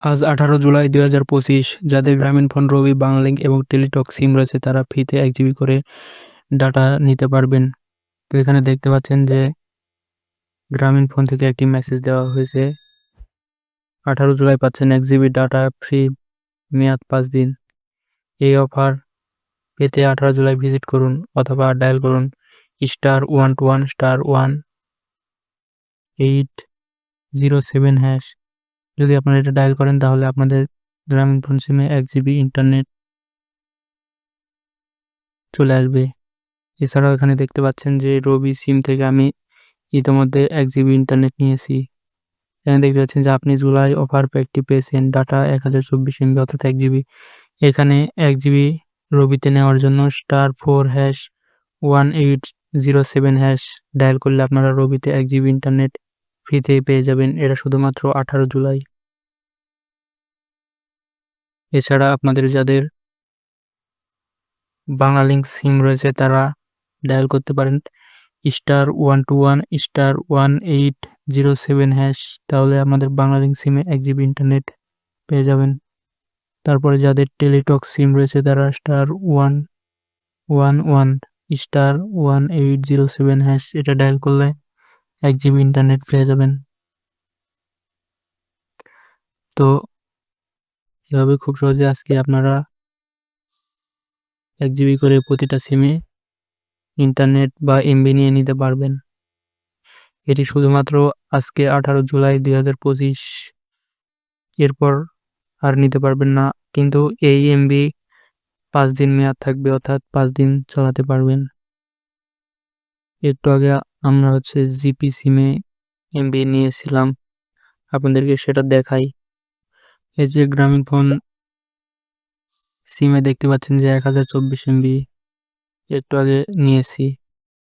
আজ 18 জুলাই 2025। যাদের গ্রামীণফোন, রবি, বাংলালিংক এবং টেলিটক সিম রয়েছে তারা ফ্রিতে 1 জিবি করে ডাটা নিতে পারবেন। তো এখানে দেখতে পাচ্ছেন যে গ্রামীণফোন থেকে একটি মেসেজ দেওয়া হয়েছে। 18 জুলাই পাচ্ছেন 1 জিবি ডাটা ফ্রি, মেয়াদ 5 দিন। এই অফার পেতে 18 জুলাই ভিজিট করুন অথবা ডায়াল করুন *121*1*807#। যদি আপনারা এটা ডায়াল করেন তাহলে আপনাদের গ্রামীণফোন সিমে 1 জিবি ইন্টারনেট চলে আসবে। এছাড়াও এখানে দেখতে পাচ্ছেন যে রবি সিম থেকে আমি ইতিমধ্যে 1 জিবি ইন্টারনেট নিয়েছি। এখানে দেখতে পাচ্ছেন যে আপনি জুলাই অফার প্যাকটি পেয়েছেন ডাটা 1024 MB অর্থাৎ 1 জিবি। এখানে 1 জিবি রবিতে নেওয়ার জন্য *4#1807# ডায়াল করলে আপনারা রবিতে 1 জিবি ইন্টারনেট ফ্রিতে পেয়ে যাবেন। এটা শুধুমাত্র 18 জুলাই। এছাড়া আপনাদের যাদের বাংলালিংক সিম রয়েছে তারা ডায়াল করতে পারেন *121*18007#। তাহলে আমাদের বাংলালিংক সিমে 1 জিবি ইন্টারনেট পেয়ে যাবেন। তারপরে যাদের টেলিটক সিম রয়েছে তারা *111*18007# এটা ডায়াল করলে 1 জিবি ইন্টারনেট পেয়ে যাবেন। তো এভাবে খুব সহজে আজকে আপনারা 1 জিবি করে প্রতিটা সিমে ইন্টারনেট বা এমবি নিয়ে নিতে পারবেন। এটি শুধুমাত্র আজকে 18 জুলাই 2025। এরপর আর নিতে পারবেন না, কিন্তু এই এমবি 5 দিন মেয়াদ থাকবে, অর্থাৎ 5 দিন চালাতে পারবেন। একটু আগে আমরা জিপি সিমে এমবি নিয়েছিলাম, আপনাদেরকে সেটা দেখাই। এই যে গ্রামীণফোন সিমে দেখতে পাচ্ছেন যে 1024 MB একটু আগে নিয়েছি।